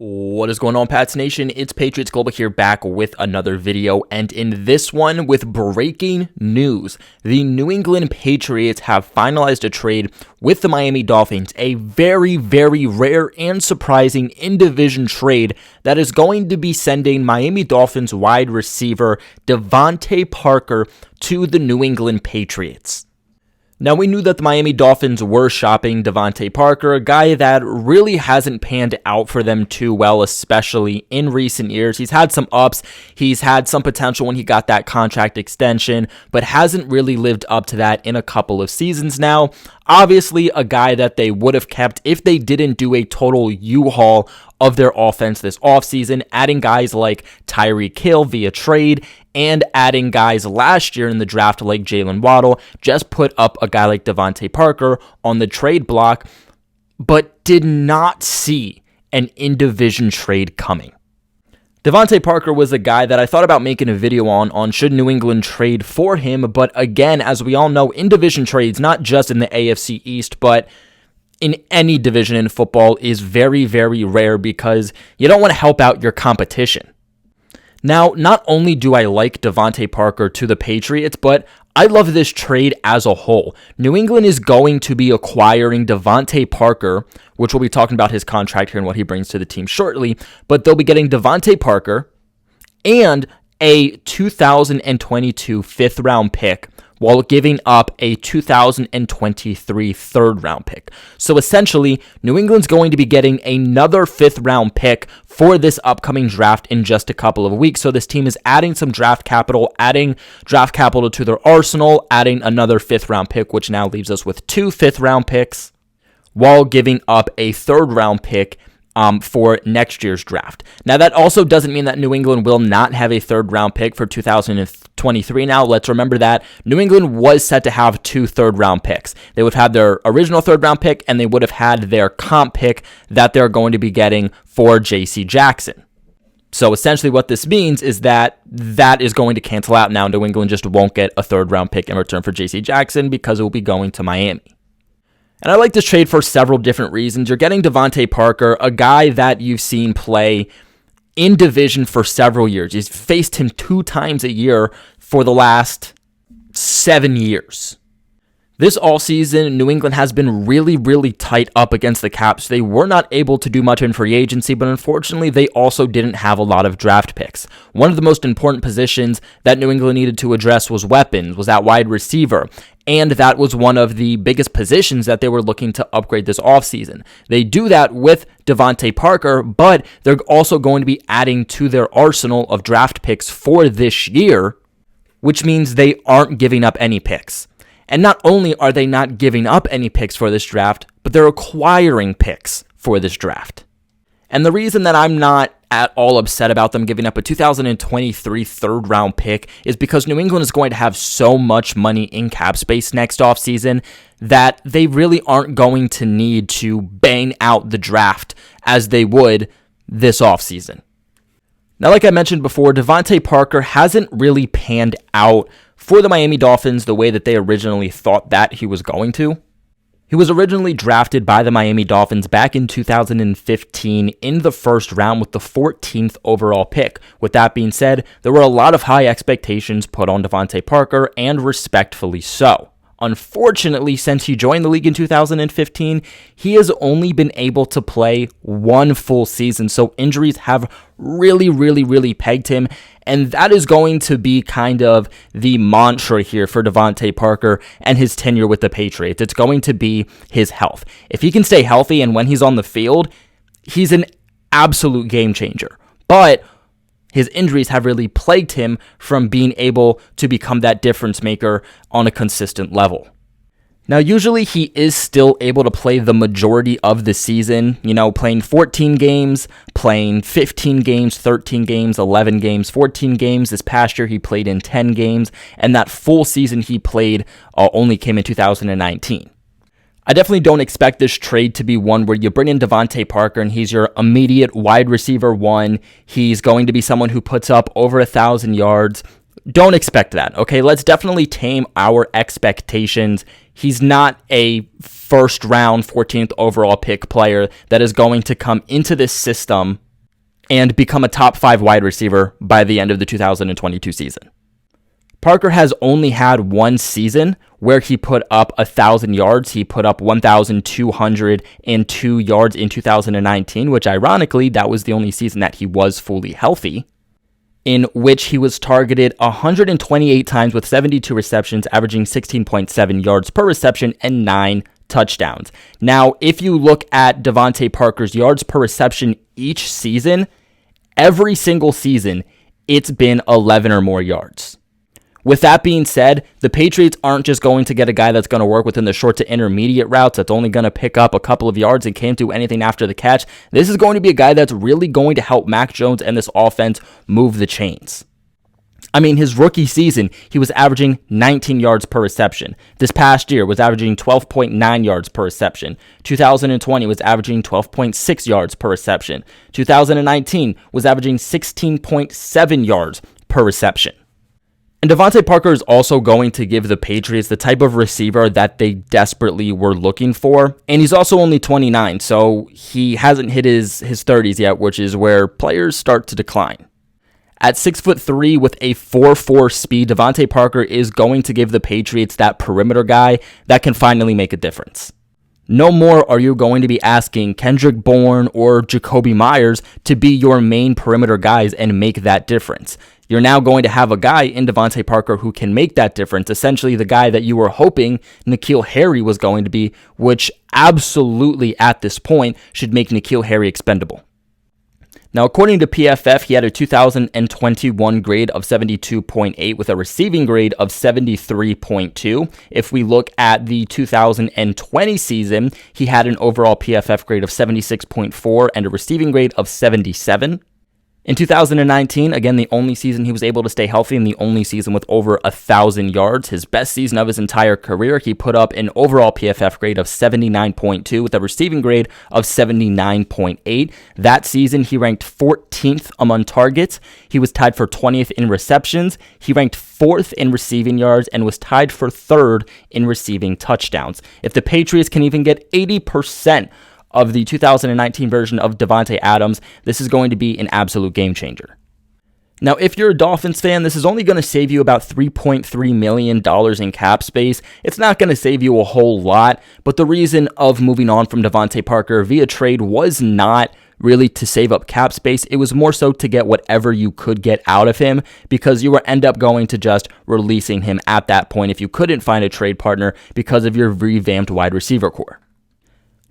What is going on, Pats Nation? It's Patriots Global here, back with another video, and in this one with breaking news. The New England Patriots have finalized a trade with the Miami Dolphins, a very, very rare and surprising in-division trade that is going to be sending Miami Dolphins wide receiver DeVante Parker to the New England Patriots. Now, we knew that the Miami Dolphins were shopping DeVante Parker, a guy that really hasn't panned out for them too well, especially in recent years. He's had some ups, he's had some potential when he got that contract extension, but hasn't really lived up to that in a couple of seasons now. Obviously, a guy that they would have kept if they didn't do a total U-Haul of their offense this offseason, adding guys like Tyreek Hill via trade, and adding guys last year in the draft like Jalen Waddle, just put up a guy like DeVante Parker on the trade block, but did not see an in-division trade coming. DeVante Parker was a guy that I thought about making a video on should New England trade for him, but again, as we all know, in-division trades, not just in the AFC East, but in any division in football, is very, very rare because you don't want to help out your competition. Now, not only do I like DeVante Parker to the Patriots, but I love this trade as a whole. New England is going to be acquiring DeVante Parker, which we'll be talking about his contract here and what he brings to the team shortly, but they'll be getting DeVante Parker and a 2022 fifth-round pick while giving up a 2023 third-round pick. So essentially, New England's going to be getting another fifth-round pick for this upcoming draft in just a couple of weeks. So this team is adding some draft capital to their arsenal, adding another fifth-round pick, which now leaves us with two fifth-round picks, while giving up a third-round pick for next year's draft. Now, that also doesn't mean that New England will not have a third-round pick for 2023. Now, let's remember that New England was set to have two third-round picks. They would have their original third-round pick, and they would have had their comp pick that they're going to be getting for J.C. Jackson. So essentially what this means is that is going to cancel out now. New England just won't get a third-round pick in return for J.C. Jackson because it will be going to Miami. And I like this trade for several different reasons. You're getting DeVante Parker, a guy that you've seen play in division for several years. You've faced him 2 times a year for the last 7 years. This offseason, New England has been really, really tight up against the cap, so they were not able to do much in free agency, but unfortunately, they also didn't have a lot of draft picks. One of the most important positions that New England needed to address was weapons, was that wide receiver, and that was one of the biggest positions that they were looking to upgrade this offseason. They do that with DeVante Parker, but they're also going to be adding to their arsenal of draft picks for this year, which means they aren't giving up any picks. And not only are they not giving up any picks for this draft, but they're acquiring picks for this draft. And the reason that I'm not at all upset about them giving up a 2023 third-round pick is because New England is going to have so much money in cap space next offseason that they really aren't going to need to bang out the draft as they would this offseason. Now, like I mentioned before, DeVante Parker hasn't really panned out for the Miami Dolphins the way that they originally thought that he was going to. He was originally drafted by the Miami Dolphins back in 2015 in the first round with the 14th overall pick. With that being said, there were a lot of high expectations put on DeVante Parker, and respectfully so. Unfortunately, since he joined the league in 2015, he has only been able to play one full season, so injuries have really pegged him, and that is going to be kind of the mantra here for DeVante Parker and his tenure with the Patriots. It's going to be his health. If he can stay healthy and when he's on the field, he's an absolute game changer. But his injuries have really plagued him from being able to become that difference maker on a consistent level. Now, usually he is still able to play the majority of the season, playing 14 games, playing 15 games, 13 games, 11 games, 14 games. This past year, he played in 10 games, and that full season he played only came in 2019. I definitely don't expect this trade to be one where you bring in DeVante Parker and he's your immediate wide receiver one. He's going to be someone who puts up over 1,000 yards. Don't expect that, okay? Let's definitely tame our expectations. He's not a first round, 14th overall pick player that is going to come into this system and become a top 5 wide receiver by the end of the 2022 season. Parker has only had one season where he put up 1,000 yards. He put up 1,202 yards in 2019, which ironically, that was the only season that he was fully healthy, in which he was targeted 128 times with 72 receptions, averaging 16.7 yards per reception and 9 touchdowns. Now, if you look at DeVante Parker's yards per reception each season, every single season, it's been 11 or more yards. With that being said, the Patriots aren't just going to get a guy that's going to work within the short to intermediate routes, that's only going to pick up a couple of yards and can't do anything after the catch. This is going to be a guy that's really going to help Mac Jones and this offense move the chains. I mean, his rookie season, he was averaging 19 yards per reception. This past year was averaging 12.9 yards per reception. 2020 was averaging 12.6 yards per reception. 2019 was averaging 16.7 yards per reception. And DeVante Parker is also going to give the Patriots the type of receiver that they desperately were looking for. And he's also only 29, so he hasn't hit his 30s yet, which is where players start to decline. At 6'3" with a 4.4 speed, DeVante Parker is going to give the Patriots that perimeter guy that can finally make a difference. No more are you going to be asking Kendrick Bourne or Jacoby Myers to be your main perimeter guys and make that difference. You're now going to have a guy in DeVante Parker who can make that difference, essentially the guy that you were hoping N'Keal Harry was going to be, which absolutely at this point should make N'Keal Harry expendable. Now, according to PFF, he had a 2021 grade of 72.8 with a receiving grade of 73.2. If we look at the 2020 season, he had an overall PFF grade of 76.4 and a receiving grade of 77. In 2019, again, the only season he was able to stay healthy and the only season with over 1,000 yards, his best season of his entire career, he put up an overall PFF grade of 79.2 with a receiving grade of 79.8. That season, he ranked 14th among targets. He was tied for 20th in receptions. He ranked 4th in receiving yards and was tied for 3rd in receiving touchdowns. If the Patriots can even get 80% of the 2019 version of Davante Adams, this is going to be an absolute game changer. Now, if you're a Dolphins fan, this is only going to save you about $3.3 million in cap space. It's not going to save you a whole lot, but the reason of moving on from DeVante Parker via trade was not really to save up cap space. It was more so to get whatever you could get out of him, because you would end up going to just releasing him at that point if you couldn't find a trade partner because of your revamped wide receiver core.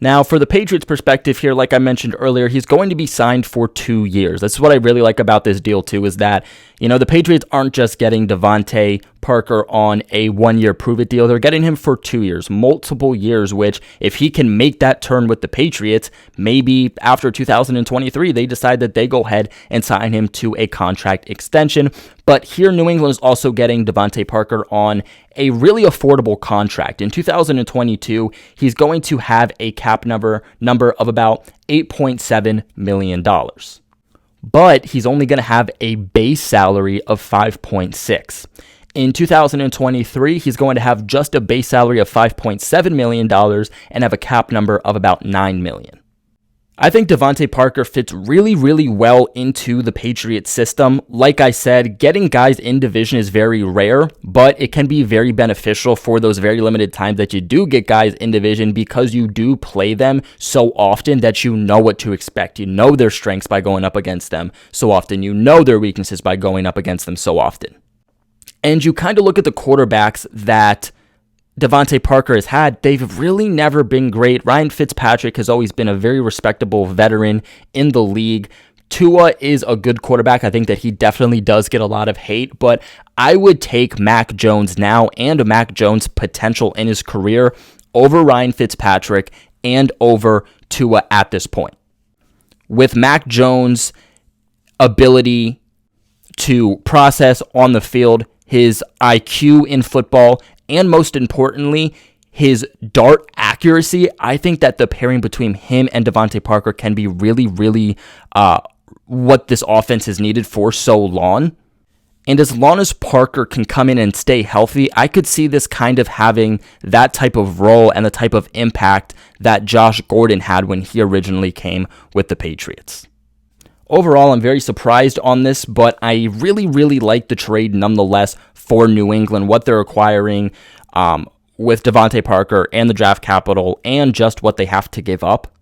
Now, for the Patriots' perspective here, like I mentioned earlier, he's going to be signed for 2 years. That's what I really like about this deal, too, is that, the Patriots aren't just getting DeVante Parker on a 1-year prove-it deal. They're getting him for 2 years, multiple years, which if he can make that turn with the Patriots, maybe after 2023, they decide that they go ahead and sign him to a contract extension. But here, New England is also getting DeVante Parker on a really affordable contract. In 2022, he's going to have a cap number of about $8.7 million. But he's only going to have a base salary of $5.6. In 2023, he's going to have just a base salary of $5.7 million and have a cap number of about $9 million. I think DeVante Parker fits really, really well into the Patriots system. Like I said, getting guys in division is very rare, but it can be very beneficial for those very limited times that you do get guys in division, because you do play them so often that you know what to expect. You know their strengths by going up against them so often. You know their weaknesses by going up against them so often. And you kind of look at the quarterbacks that DeVante Parker has had, they've really never been great. Ryan Fitzpatrick has always been a very respectable veteran in the league. Tua is a good quarterback. I think that he definitely does get a lot of hate, but I would take Mac Jones now and Mac Jones' potential in his career over Ryan Fitzpatrick and over Tua at this point. With Mac Jones' ability to process on the field, his IQ in football, and most importantly, his dart accuracy, I think that the pairing between him and DeVante Parker can be really, really what this offense has needed for so long. And as long as Parker can come in and stay healthy, I could see this kind of having that type of role and the type of impact that Josh Gordon had when he originally came with the Patriots. overall, I'm very surprised on this, but I really like the trade nonetheless for New England, what they're acquiring with DeVante Parker and the draft capital and just what they have to give up.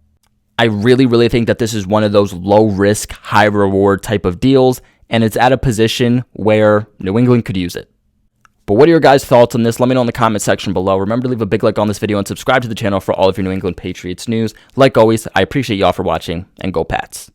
I really think that this is one of those low-risk, high-reward type of deals, and it's at a position where New England could use it. But what are your guys' thoughts on this? Let me know in the comment section below. Remember to leave a big like on this video and subscribe to the channel for all of your New England Patriots news. Like always, I appreciate y'all for watching, and go Pats.